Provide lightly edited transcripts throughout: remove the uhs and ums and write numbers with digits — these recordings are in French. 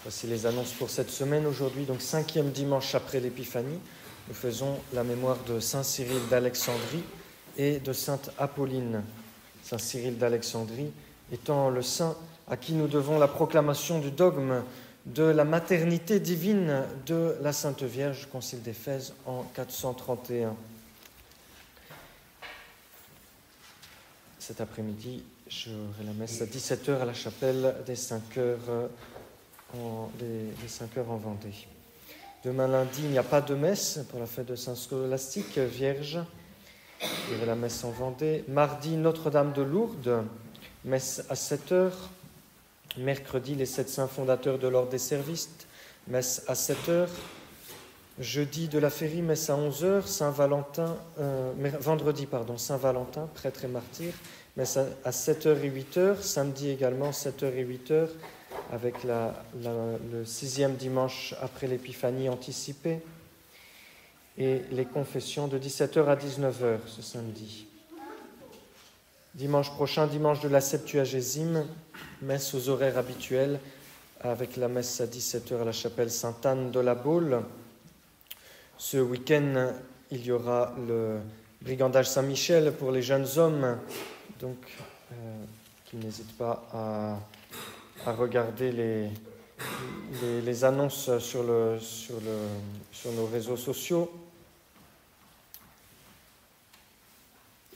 Voici les annonces pour cette semaine. Aujourd'hui, donc 5e dimanche après l'Épiphanie, nous faisons la mémoire de Saint Cyril d'Alexandrie et de Sainte Apolline. Saint Cyril d'Alexandrie étant le saint à qui nous devons la proclamation du dogme de la maternité divine de la Sainte Vierge, Concile d'Éphèse en 431. Cet après-midi, j'aurai la messe à 17h à la chapelle des 5 heures en Vendée. Demain lundi, il n'y a pas de messe pour la fête de Saint Scolastique Vierge. Il y aura la messe en Vendée. Mardi, Notre-Dame de Lourdes, messe à 7h. Mercredi, les 7 saints fondateurs de l'ordre des servistes, messe à 7h. Jeudi de la Férie, messe à 11h. Vendredi, Saint-Valentin, prêtre et martyr, messe à 7h et 8h. Samedi également, 7h et 8h, avec le 6e dimanche après l'Épiphanie anticipée. Et les confessions de 17h à 19h ce samedi. Dimanche prochain, dimanche de la Septuagésime, messe aux horaires habituels, avec la messe à 17h à la chapelle Sainte-Anne de la Baule. Ce week-end, il y aura le brigandage Saint-Michel pour les jeunes hommes, donc qui n'hésitent pas à regarder les annonces sur nos réseaux sociaux.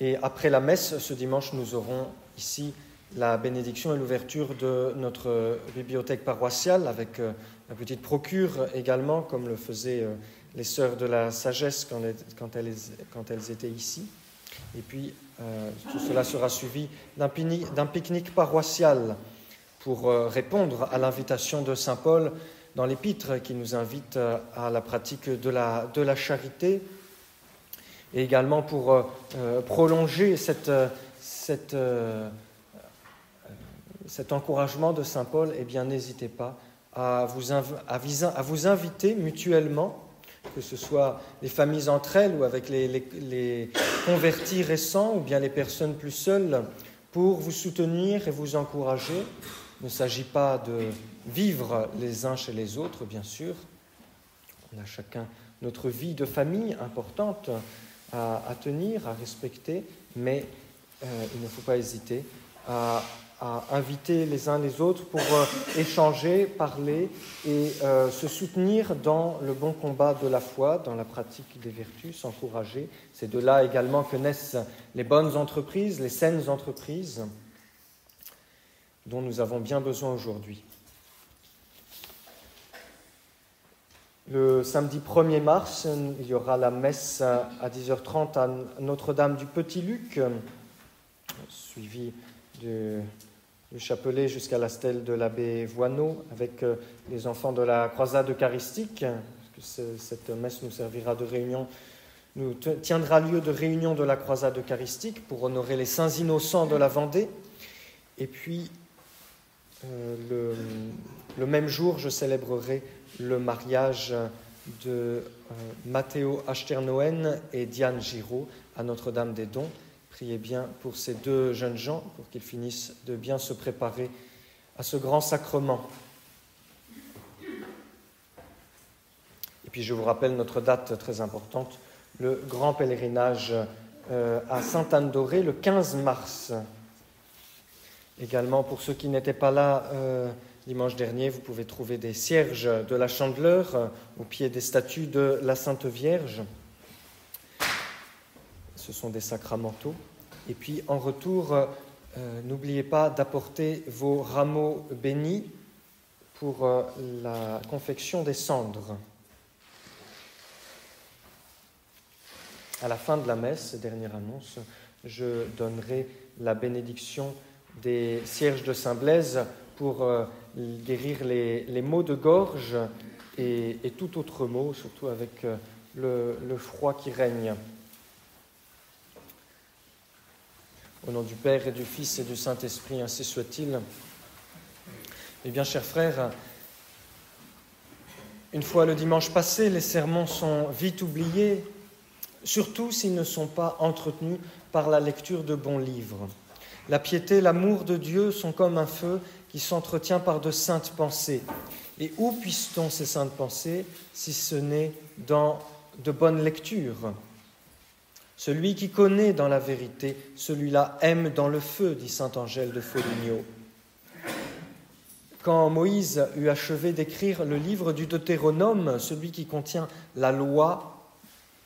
Et après la messe, ce dimanche, nous aurons ici la bénédiction et l'ouverture de notre bibliothèque paroissiale avec la petite procure également, comme le faisaient les sœurs de la sagesse quand elles étaient ici. Et puis, tout cela sera suivi d'un pique-nique paroissial pour répondre à l'invitation de saint Paul dans l'épître qui nous invite à la pratique de la charité, et également pour prolonger cet encouragement de saint Paul. Eh bien, n'hésitez pas à vous inviter mutuellement, que ce soit les familles entre elles ou avec les convertis récents ou bien les personnes plus seules, pour vous soutenir et vous encourager. Il ne s'agit pas de vivre les uns chez les autres, bien sûr. On a chacun notre vie de famille importante à tenir, à respecter, mais il ne faut pas hésiter à inviter les uns les autres pour échanger, parler et se soutenir dans le bon combat de la foi, dans la pratique des vertus, s'encourager. C'est de là également que naissent les bonnes entreprises, les saines entreprises dont nous avons bien besoin aujourd'hui. Le samedi 1er mars, il y aura la messe à 10h30 à Notre-Dame du Petit Luc, suivi du chapelet jusqu'à la stèle de l'abbé Voineau, avec les enfants de la croisade eucharistique. Cette messe nous servira de réunion, tiendra lieu de réunion de la croisade eucharistique pour honorer les saints innocents de la Vendée. Et puis, le même jour, je célébrerai le mariage de Matteo Achternoen et Diane Giraud à Notre-Dame des Dons. Priez bien pour ces deux jeunes gens, pour qu'ils finissent de bien se préparer à ce grand sacrement. Et puis je vous rappelle notre date très importante, le grand pèlerinage à Sainte-Anne-d'Auray, le 15 mars. Également, pour ceux qui n'étaient pas là dimanche dernier, vous pouvez trouver des cierges de la Chandeleur au pied des statues de la Sainte Vierge. Ce sont des sacramentaux. Et puis, en retour, n'oubliez pas d'apporter vos rameaux bénis pour la confection des cendres. À la fin de la messe, dernière annonce, je donnerai la bénédiction des cierges de Saint-Blaise pour guérir les maux de gorge et tout autre mot, surtout avec le froid qui règne. Au nom du Père et du Fils et du Saint-Esprit, ainsi soit-il. Eh bien, chers frères, une fois le dimanche passé, les sermons sont vite oubliés, surtout s'ils ne sont pas entretenus par la lecture de bons livres. La piété, l'amour de Dieu sont comme un feu qui s'entretient par de saintes pensées. Et où puise-t-on ces saintes pensées si ce n'est dans de bonnes lectures ? Celui qui connaît dans la vérité, celui-là aime dans le feu, dit saint Angèle de Foligno. Quand Moïse eut achevé d'écrire le livre du Deutéronome, celui qui contient la loi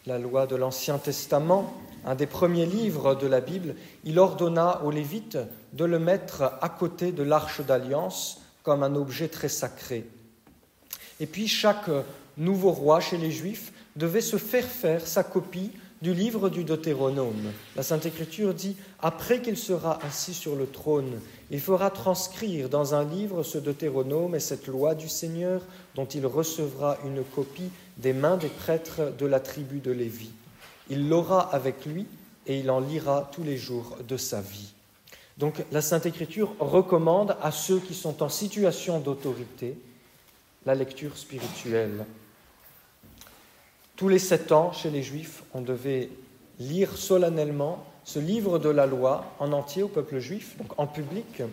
de l'Ancien Testament, un des premiers livres de la Bible, il ordonna aux Lévites de le mettre à côté de l'Arche d'Alliance comme un objet très sacré. Et puis chaque nouveau roi chez les Juifs devait se faire sa copie du livre du Deutéronome. La Sainte Écriture dit « Après qu'il sera assis sur le trône, il fera transcrire dans un livre ce Deutéronome et cette loi du Seigneur dont il recevra une copie des mains des prêtres de la tribu de Lévi. Il l'aura avec lui et il en lira tous les jours de sa vie. » Donc la Sainte Écriture recommande à ceux qui sont en situation d'autorité la lecture spirituelle. Tous les 7 ans, chez les Juifs, on devait lire solennellement ce livre de la loi en entier au peuple juif, donc en public.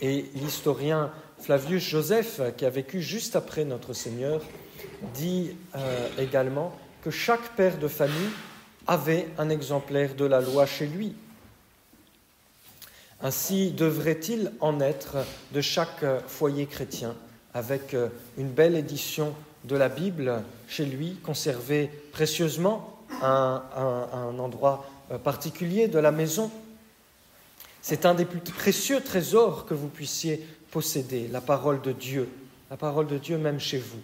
Et l'historien Flavius Joseph, qui a vécu juste après notre Seigneur, dit également que chaque père de famille avait un exemplaire de la loi chez lui. Ainsi devrait-il en être de chaque foyer chrétien, avec une belle édition de la Bible chez lui, conservée précieusement à un endroit particulier de la maison. C'est un des plus précieux trésors que vous puissiez posséder, la parole de Dieu même chez vous.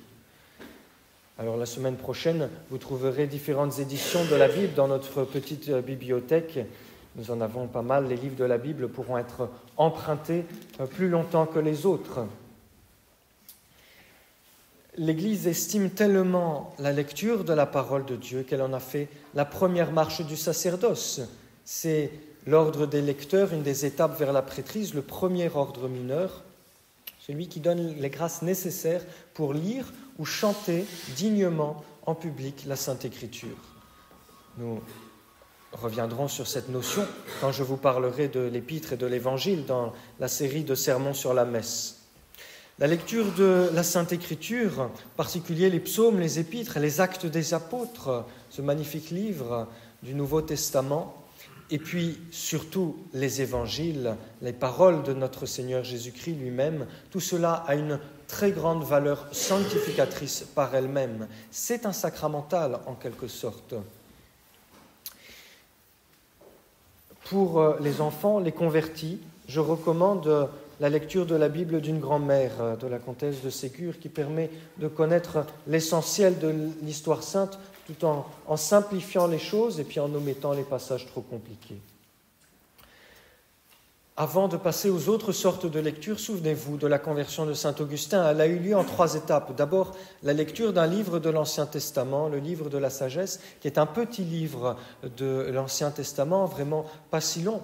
Alors la semaine prochaine, vous trouverez différentes éditions de la Bible dans notre petite bibliothèque. Nous en avons pas mal. Les livres de la Bible pourront être empruntés plus longtemps que les autres. L'Église estime tellement la lecture de la parole de Dieu qu'elle en a fait la première marche du sacerdoce. C'est l'ordre des lecteurs, une des étapes vers la prêtrise, le premier ordre mineur, celui qui donne les grâces nécessaires pour lire ou chanter dignement en public la Sainte Écriture. Nous reviendrons sur cette notion quand je vous parlerai de l'Épître et de l'Évangile dans la série de sermons sur la messe. La lecture de la Sainte Écriture, en particulier les psaumes, les épîtres, les actes des apôtres, ce magnifique livre du Nouveau Testament, et puis surtout les évangiles, les paroles de notre Seigneur Jésus-Christ lui-même, tout cela a une très grande valeur sanctificatrice par elle-même. C'est un sacramental en quelque sorte. Pour les enfants, les convertis, je recommande la lecture de la Bible d'une grand-mère, de la comtesse de Ségur, qui permet de connaître l'essentiel de l'histoire sainte tout en simplifiant les choses et puis en omettant les passages trop compliqués. Avant de passer aux autres sortes de lectures, souvenez-vous de la conversion de saint Augustin. Elle a eu lieu en 3 étapes. D'abord, la lecture d'un livre de l'Ancien Testament, le livre de la sagesse, qui est un petit livre de l'Ancien Testament, vraiment pas si long,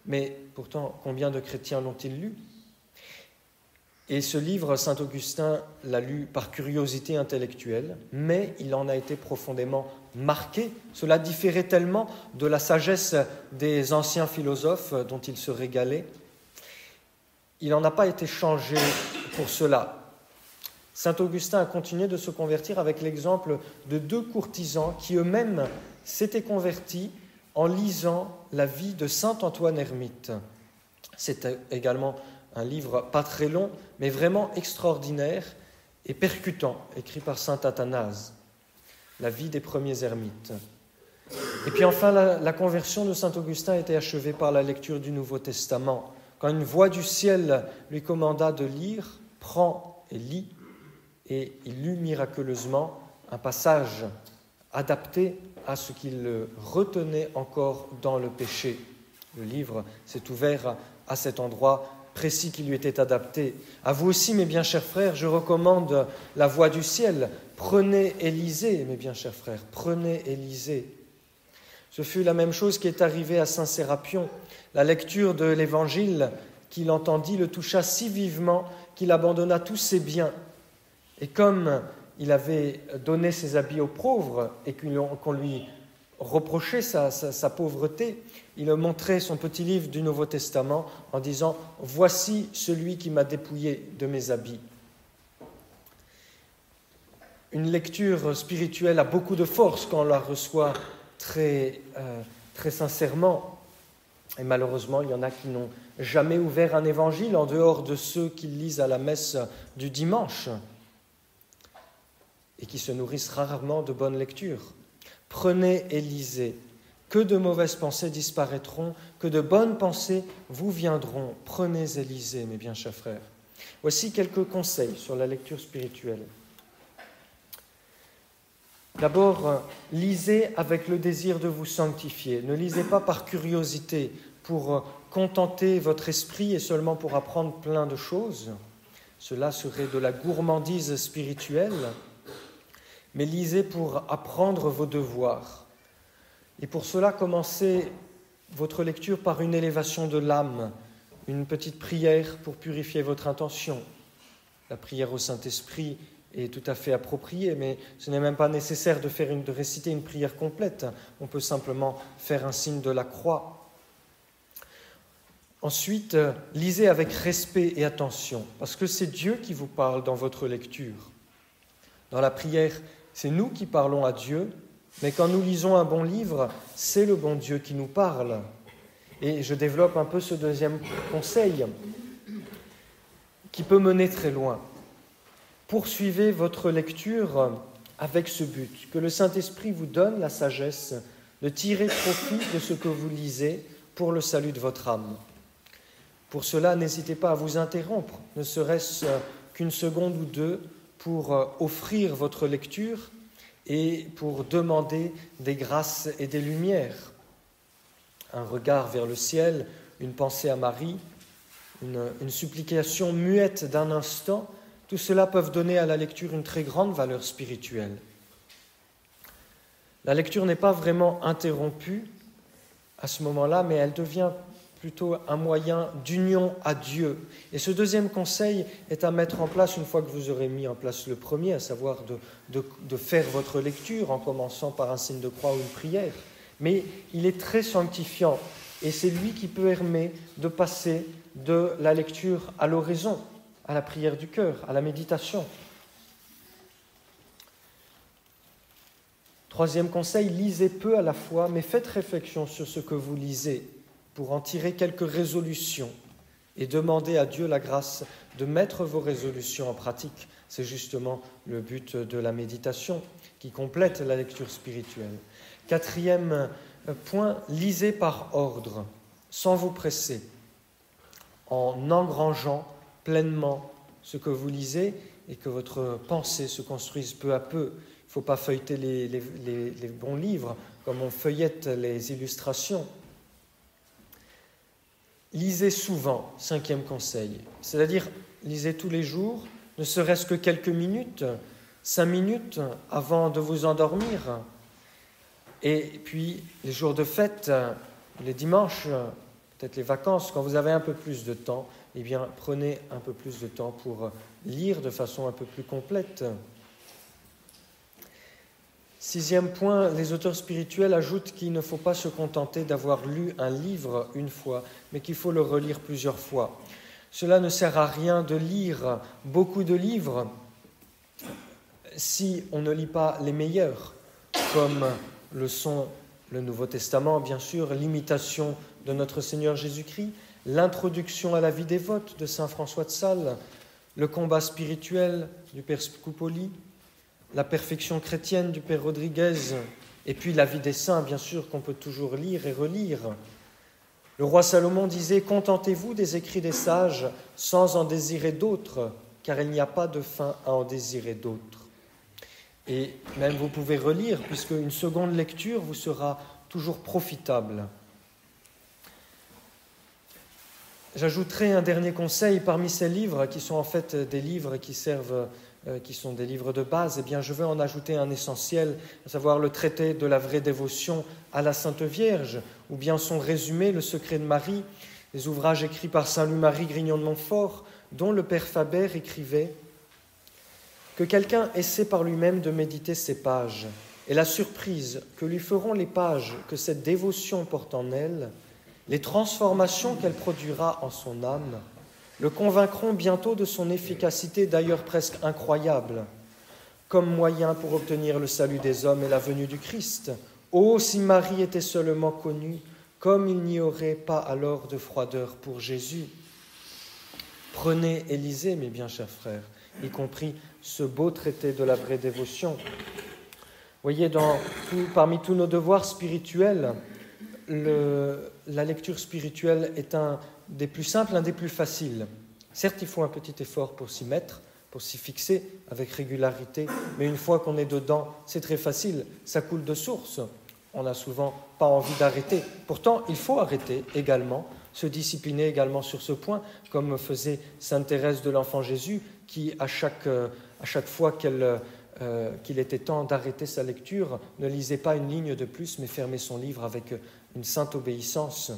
mais pourtant combien de chrétiens l'ont-ils lu ? Et ce livre, saint Augustin l'a lu par curiosité intellectuelle, mais il en a été profondément marqué. Cela différait tellement de la sagesse des anciens philosophes dont il se régalait. Il n'en a pas été changé pour cela. Saint Augustin a continué de se convertir avec l'exemple de 2 courtisans qui eux-mêmes s'étaient convertis en lisant la vie de saint Antoine Ermite. C'est également un livre pas très long, mais vraiment extraordinaire et percutant, écrit par saint Athanase, la vie des premiers ermites. Et puis enfin, la conversion de saint Augustin a été achevée par la lecture du Nouveau Testament. Quand une voix du ciel lui commanda de lire, prends et lis, et il lut miraculeusement un passage adapté à ce qu'il retenait encore dans le péché. Le livre s'est ouvert à cet endroit précis qui lui était adapté. À vous aussi, mes bien chers frères, je recommande la voix du ciel. Prenez et lisez, mes bien chers frères, prenez et lisez. Ce fut la même chose qui est arrivée à saint Sérapion. La lecture de l'Évangile qu'il entendit le toucha si vivement qu'il abandonna tous ses biens. Et comme il avait donné ses habits aux pauvres et qu'on lui reprochait sa pauvreté, il montrait son petit livre du Nouveau Testament en disant « Voici celui qui m'a dépouillé de mes habits ». une lecture spirituelle a beaucoup de force quand on la reçoit très sincèrement. Et malheureusement, il y en a qui n'ont jamais ouvert un évangile en dehors de ceux qui lisent à la messe du dimanche et qui se nourrissent rarement de bonnes lectures. Prenez et lisez. Que de mauvaises pensées disparaîtront, que de bonnes pensées vous viendront. Prenez et lisez, mes bien chers frères. Voici quelques conseils sur la lecture spirituelle. D'abord, lisez avec le désir de vous sanctifier. Ne lisez pas par curiosité pour contenter votre esprit et seulement pour apprendre plein de choses. Cela serait de la gourmandise spirituelle. Mais lisez pour apprendre vos devoirs. Et pour cela, commencez votre lecture par une élévation de l'âme, une petite prière pour purifier votre intention. La prière au Saint-Esprit est tout à fait appropriée, mais ce n'est même pas nécessaire de réciter une prière complète. On peut simplement faire un signe de la croix. Ensuite, lisez avec respect et attention, parce que c'est Dieu qui vous parle dans votre lecture. Dans la prière, c'est nous qui parlons à Dieu, mais quand nous lisons un bon livre, c'est le bon Dieu qui nous parle. Et je développe un peu ce deuxième conseil, qui peut mener très loin. Poursuivez votre lecture avec ce but, que le Saint-Esprit vous donne la sagesse de tirer profit de ce que vous lisez pour le salut de votre âme. Pour cela, n'hésitez pas à vous interrompre, ne serait-ce qu'une seconde ou deux, pour offrir votre lecture et pour demander des grâces et des lumières. Un regard vers le ciel, une pensée à Marie, une supplication muette d'un instant, tout cela peut donner à la lecture une très grande valeur spirituelle. La lecture n'est pas vraiment interrompue à ce moment-là, mais elle devient plutôt un moyen d'union à Dieu. Et ce deuxième conseil est à mettre en place une fois que vous aurez mis en place le premier, à savoir de faire votre lecture en commençant par un signe de croix ou une prière. Mais il est très sanctifiant et c'est lui qui permet de passer de la lecture à l'oraison, à la prière du cœur, à la méditation. Troisième conseil, lisez peu à la fois, mais faites réflexion sur ce que vous lisez pour en tirer quelques résolutions et demandez à Dieu la grâce de mettre vos résolutions en pratique. C'est justement le but de la méditation qui complète la lecture spirituelle. Quatrième point, lisez par ordre, sans vous presser, en engrangeant pleinement ce que vous lisez et que votre pensée se construise peu à peu. Il ne faut pas feuilleter les bons livres comme on feuillette les illustrations. Lisez souvent, cinquième conseil, c'est-à-dire lisez tous les jours, ne serait-ce que quelques minutes, 5 minutes avant de vous endormir. Et puis les jours de fête, les dimanches, peut-être les vacances, quand vous avez un peu plus de temps, eh bien prenez un peu plus de temps pour lire de façon un peu plus complète. Sixième point, les auteurs spirituels ajoutent qu'il ne faut pas se contenter d'avoir lu un livre une fois, mais qu'il faut le relire plusieurs fois. Cela ne sert à rien de lire beaucoup de livres si on ne lit pas les meilleurs, comme le sont le Nouveau Testament, bien sûr, l'imitation de notre Seigneur Jésus-Christ, l'introduction à la vie dévote de saint François de Sales, le combat spirituel du Père Scupoli, la perfection chrétienne du Père Rodriguez, et puis la vie des saints, bien sûr, qu'on peut toujours lire et relire. Le roi Salomon disait « Contentez-vous des écrits des sages sans en désirer d'autres, car il n'y a pas de fin à en désirer d'autres. » Et même vous pouvez relire, puisque une seconde lecture vous sera toujours profitable. J'ajouterai un dernier conseil parmi ces livres, qui sont en fait des livres qui sont des livres de base. Eh bien, je veux en ajouter un essentiel, à savoir le traité de la vraie dévotion à la Sainte Vierge, ou bien son résumé, le secret de Marie, des ouvrages écrits par saint Louis-Marie Grignon de Montfort, dont le père Faber écrivait « Que quelqu'un essaie par lui-même de méditer ces pages, et la surprise que lui feront les pages que cette dévotion porte en elle, les transformations qu'elle produira en son âme, le convaincront bientôt de son efficacité d'ailleurs presque incroyable. comme moyen pour obtenir le salut des hommes et la venue du Christ. Oh, si Marie était seulement connue, comme il n'y aurait pas alors de froideur pour Jésus. Prenez et lisez, mes bien chers frères, y compris ce beau traité de la vraie dévotion. Voyez, parmi tous nos devoirs spirituels, la lecture spirituelle est un des plus simples, un des plus faciles. Certes, il faut un petit effort pour s'y mettre, pour s'y fixer avec régularité, mais une fois qu'on est dedans, c'est très facile, ça coule de source. On n'a souvent pas envie d'arrêter. Pourtant, il faut arrêter également, se discipliner également sur ce point, comme faisait sainte Thérèse de l'Enfant Jésus, qui, à chaque fois qu'il était temps d'arrêter sa lecture, ne lisait pas une ligne de plus, mais fermait son livre avec une sainte obéissance.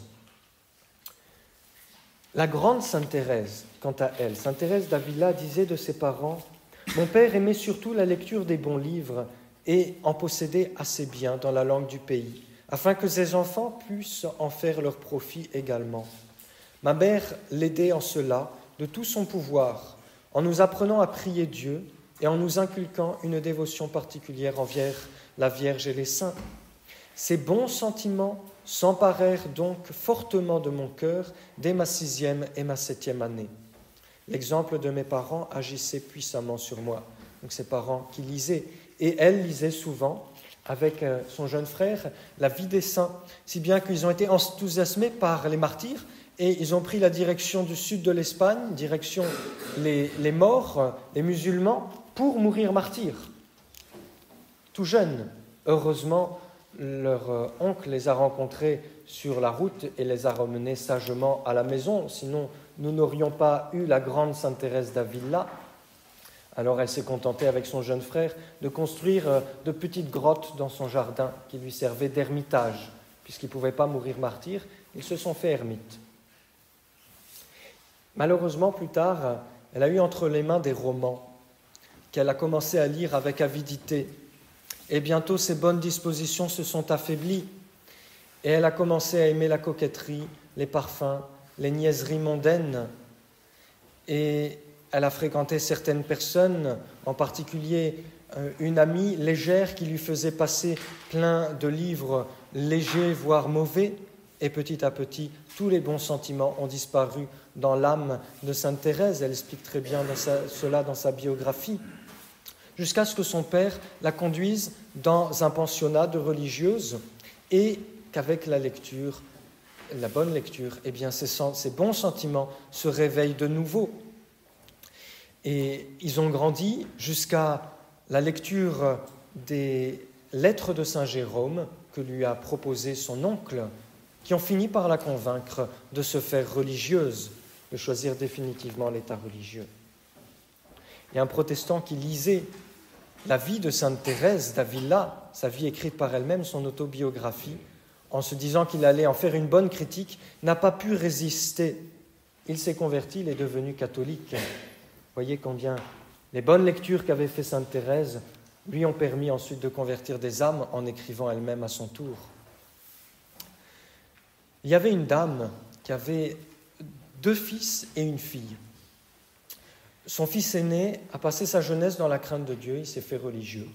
La grande sainte Thérèse, quant à elle, sainte Thérèse d'Avila disait de ses parents « Mon père aimait surtout la lecture des bons livres et en possédait assez bien dans la langue du pays, afin que ses enfants puissent en faire leur profit également. Ma mère l'aidait en cela de tout son pouvoir, en nous apprenant à prier Dieu et en nous inculquant une dévotion particulière envers la Vierge et les saints. Ces bons sentiments s'emparèrent donc fortement de mon cœur dès ma 6e et ma 7e année. L'exemple de mes parents agissait puissamment sur moi. » Donc ses parents qui lisaient. Et elle lisait souvent, avec son jeune frère, la vie des saints, si bien qu'ils ont été enthousiasmés par les martyrs et ils ont pris la direction du sud de l'Espagne, direction les morts, les musulmans, pour mourir martyrs. Tout jeunes, heureusement, leur oncle les a rencontrés sur la route et les a ramenés sagement à la maison, sinon nous n'aurions pas eu la grande sainte Thérèse d'Avila. Alors elle s'est contentée avec son jeune frère de construire de petites grottes dans son jardin qui lui servaient d'ermitage. Puisqu'ils ne pouvaient pas mourir martyrs, ils se sont fait ermites. Malheureusement, plus tard, elle a eu entre les mains des romans qu'elle a commencé à lire avec avidité. Et bientôt, ses bonnes dispositions se sont affaiblies. Et elle a commencé à aimer la coquetterie, les parfums, les niaiseries mondaines. Et elle a fréquenté certaines personnes, en particulier une amie légère qui lui faisait passer plein de livres légers, voire mauvais. Et petit à petit, tous les bons sentiments ont disparu dans l'âme de sainte Thérèse. Elle explique très bien cela dans sa biographie. Jusqu'à ce que son père la conduise dans un pensionnat de religieuses et qu'avec la lecture, la bonne lecture, eh bien, ces bons sentiments se réveillent de nouveau. Et ils ont grandi jusqu'à la lecture des lettres de Saint Jérôme que lui a proposé son oncle, qui ont fini par la convaincre de se faire religieuse, de choisir définitivement l'état religieux. Il y a un protestant qui lisait la vie de sainte Thérèse d'Avila, sa vie écrite par elle-même, son autobiographie, en se disant qu'il allait en faire une bonne critique, n'a pas pu résister. Il s'est converti, il est devenu catholique. Voyez combien les bonnes lectures qu'avait fait sainte Thérèse lui ont permis ensuite de convertir des âmes en écrivant elle-même à son tour. Il y avait une dame qui avait 2 fils et une fille. Son fils aîné a passé sa jeunesse dans la crainte de Dieu, il s'est fait religieux.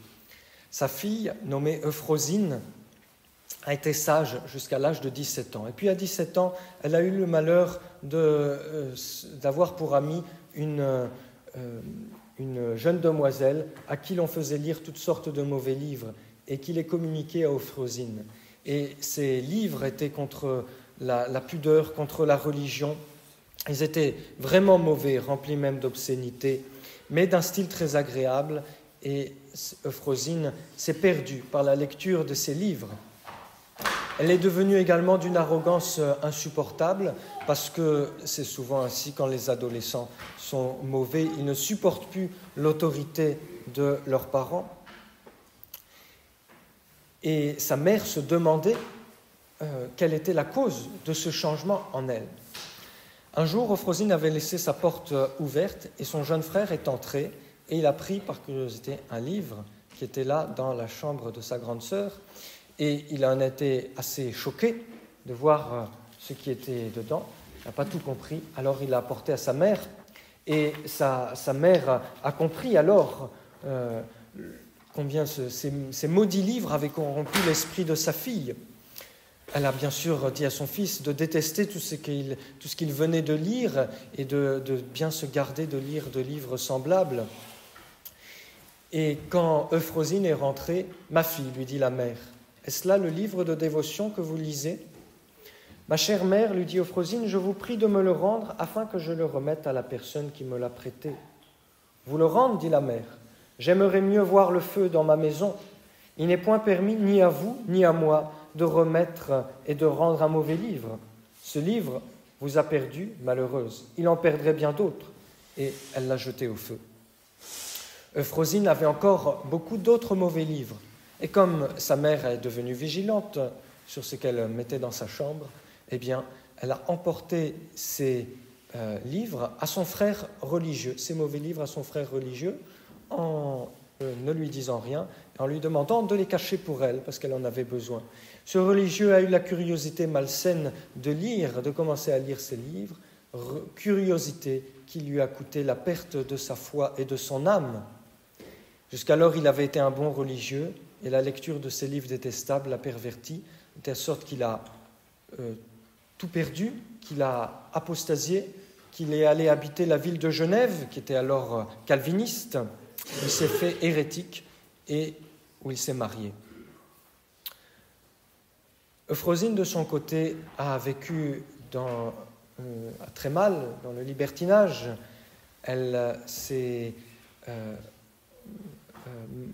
Sa fille, nommée Euphrosine, a été sage jusqu'à l'âge de 17 ans. Et puis à 17 ans, elle a eu le malheur d'avoir pour amie une jeune demoiselle à qui l'on faisait lire toutes sortes de mauvais livres et qui les communiquait à Euphrosine. Et ces livres étaient contre la pudeur, contre la religion. Ils étaient vraiment mauvais, remplis même d'obscénité, mais d'un style très agréable. Et Euphrosine s'est perdue par la lecture de ces livres. Elle est devenue également d'une arrogance insupportable, parce que c'est souvent ainsi quand les adolescents sont mauvais, ils ne supportent plus l'autorité de leurs parents. Et sa mère se demandait quelle était la cause de ce changement en elle. Un jour, Euphrosine avait laissé sa porte ouverte et son jeune frère est entré et il a pris par curiosité un livre qui était là dans la chambre de sa grande sœur et il en a été assez choqué de voir ce qui était dedans. Il n'a pas tout compris, alors il l'a apporté à sa mère et sa mère a compris alors combien ces maudits livres avaient corrompu l'esprit de sa fille. Elle a bien sûr dit à son fils de détester tout ce qu'il venait de lire et de bien se garder de lire de livres semblables. Et quand Euphrosine est rentrée, « Ma fille, lui dit la mère, est-ce là le livre de dévotion que vous lisez ?»« Ma chère mère, lui dit Euphrosine, je vous prie de me le rendre afin que je le remette à la personne qui me l'a prêté. »« Vous le rendre, dit la mère, j'aimerais mieux voir le feu dans ma maison. Il n'est point permis ni à vous ni à moi de remettre et de rendre un mauvais livre. Ce livre vous a perdu, malheureuse. Il en perdrait bien d'autres. » Et elle l'a jeté au feu. Euphrosine avait encore beaucoup d'autres mauvais livres. Et comme sa mère est devenue vigilante sur ce qu'elle mettait dans sa chambre, eh bien, elle a emporté ces livres à son frère religieux, ces mauvais livres à son frère religieux, en ne lui disant rien, en lui demandant de les cacher pour elle, parce qu'elle en avait besoin. Ce religieux a eu la curiosité malsaine de commencer à lire ces livres, curiosité qui lui a coûté la perte de sa foi et de son âme. Jusqu'alors, il avait été un bon religieux, et la lecture de ces livres détestables l'a perverti, de telle sorte qu'il a tout perdu, qu'il a apostasié, qu'il est allé habiter la ville de Genève, qui était alors calviniste, où il s'est fait hérétique et où il s'est marié. Euphrosine, de son côté, a vécu très mal dans le libertinage. Elle s'est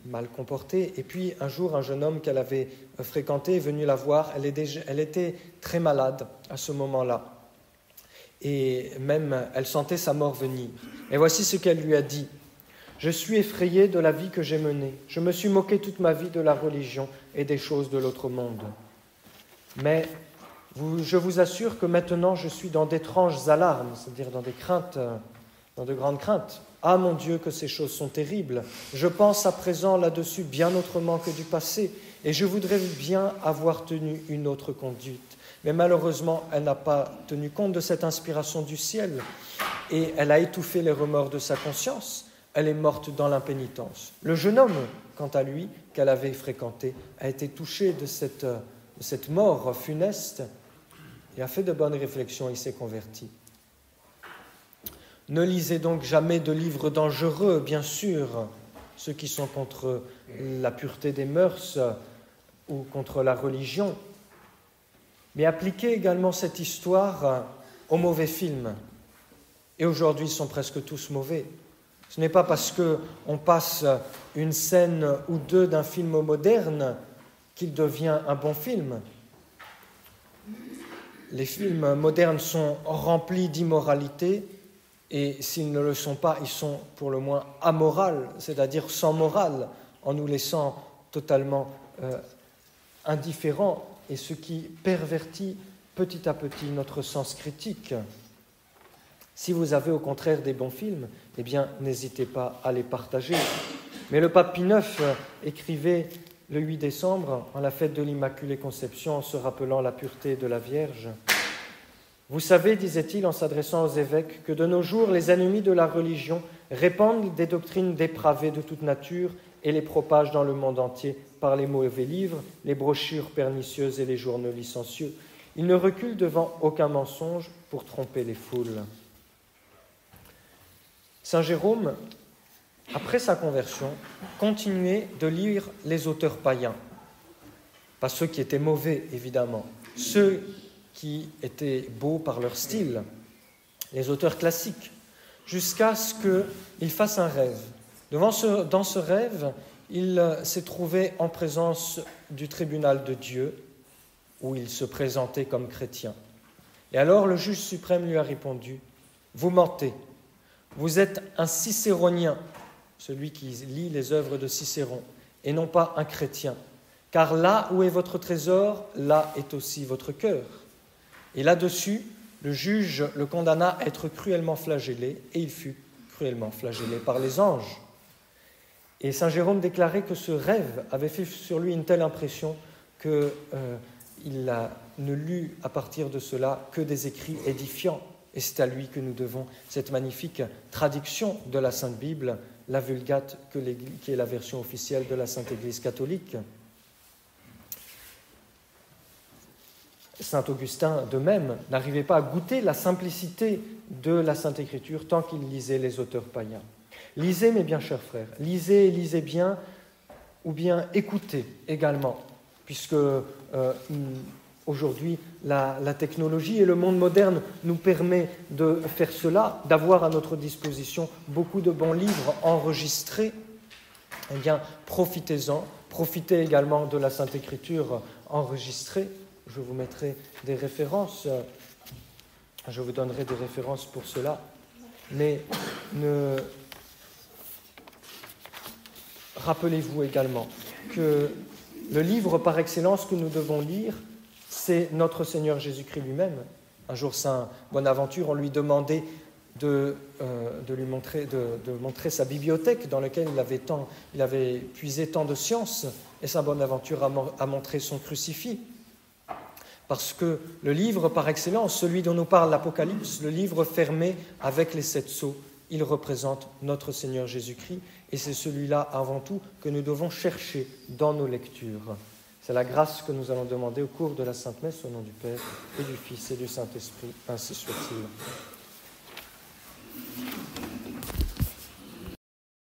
mal comportée. Et puis, un jour, un jeune homme qu'elle avait fréquenté est venu la voir. Elle était très malade à ce moment-là. Et même, elle sentait sa mort venir. Et voici ce qu'elle lui a dit. « Je suis effrayée de la vie que j'ai menée. Je me suis moquée toute ma vie de la religion et des choses de l'autre monde. Mais je vous assure que maintenant, je suis dans d'étranges alarmes, c'est-à-dire dans des craintes, dans de grandes craintes. Ah mon Dieu, que ces choses sont terribles. Je pense à présent là-dessus bien autrement que du passé, et je voudrais bien avoir tenu une autre conduite. Mais malheureusement, elle n'a pas tenu compte de cette inspiration du ciel, et elle a étouffé les remords de sa conscience. Elle est morte dans l'impénitence. Le jeune homme, quant à lui, qu'elle avait fréquenté, a été touché de cette mort funeste et a fait de bonnes réflexions, il s'est converti. Ne lisez donc jamais de livres dangereux, bien sûr, ceux qui sont contre la pureté des mœurs ou contre la religion, mais appliquez également cette histoire aux mauvais films. Et aujourd'hui, ils sont presque tous mauvais. Ce n'est pas parce qu'on passe une scène ou deux d'un film moderne qu'il devient un bon film. Les films modernes sont remplis d'immoralité et s'ils ne le sont pas, ils sont pour le moins amoraux, c'est-à-dire sans morale, en nous laissant totalement indifférents, et ce qui pervertit petit à petit notre sens critique. Si vous avez au contraire des bons films, eh bien, n'hésitez pas à les partager. Mais le pape Pie IX écrivait le 8 décembre, en la fête de l'Immaculée Conception, en se rappelant la pureté de la Vierge. « Vous savez, disait-il en s'adressant aux évêques, que de nos jours, les ennemis de la religion répandent des doctrines dépravées de toute nature et les propagent dans le monde entier par les mauvais livres, les brochures pernicieuses et les journaux licencieux. Ils ne reculent devant aucun mensonge pour tromper les foules. » Saint Jérôme, après sa conversion, continuait de lire les auteurs païens. Pas ceux qui étaient mauvais, évidemment, ceux qui étaient beaux par leur style, les auteurs classiques, jusqu'à ce qu'il fasse un rêve. Dans ce rêve, il s'est trouvé en présence du tribunal de Dieu, où il se présentait comme chrétien. Et alors le juge suprême lui a répondu « Vous mentez. Vous êtes un cicéronien, celui qui lit les œuvres de Cicéron, et non pas un chrétien. Car là où est votre trésor, là est aussi votre cœur. » Et là-dessus, le juge le condamna à être cruellement flagellé, et il fut cruellement flagellé par les anges. Et saint Jérôme déclarait que ce rêve avait fait sur lui une telle impression qu'il ne lut à partir de cela que des écrits édifiants. Et c'est à lui que nous devons cette magnifique traduction de la Sainte Bible la Vulgate, qui est la version officielle de la Sainte Église catholique. Saint Augustin, de même, n'arrivait pas à goûter la simplicité de la Sainte Écriture tant qu'il lisait les auteurs païens. Lisez, mes bien chers frères, lisez et lisez bien, ou bien écoutez également, puisque aujourd'hui, la technologie et le monde moderne nous permet de faire cela, d'avoir à notre disposition beaucoup de bons livres enregistrés. Eh bien, profitez-en. Profitez également de la Sainte Écriture enregistrée. Je vous mettrai des références, je vous donnerai des références pour cela. Mais rappelez-vous également que le livre par excellence que nous devons lire, c'est notre Seigneur Jésus-Christ lui-même. Un jour, Saint Bonaventure, on lui demandait de montrer sa bibliothèque dans laquelle il avait puisé tant de sciences, et Saint Bonaventure a montré son crucifix. Parce que le livre par excellence, celui dont nous parle l'Apocalypse, le livre fermé avec les 7 sceaux, il représente notre Seigneur Jésus-Christ, et c'est celui-là avant tout que nous devons chercher dans nos lectures. C'est la grâce que nous allons demander au cours de la Sainte Messe au nom du Père et du Fils et du Saint-Esprit, ainsi soit-il.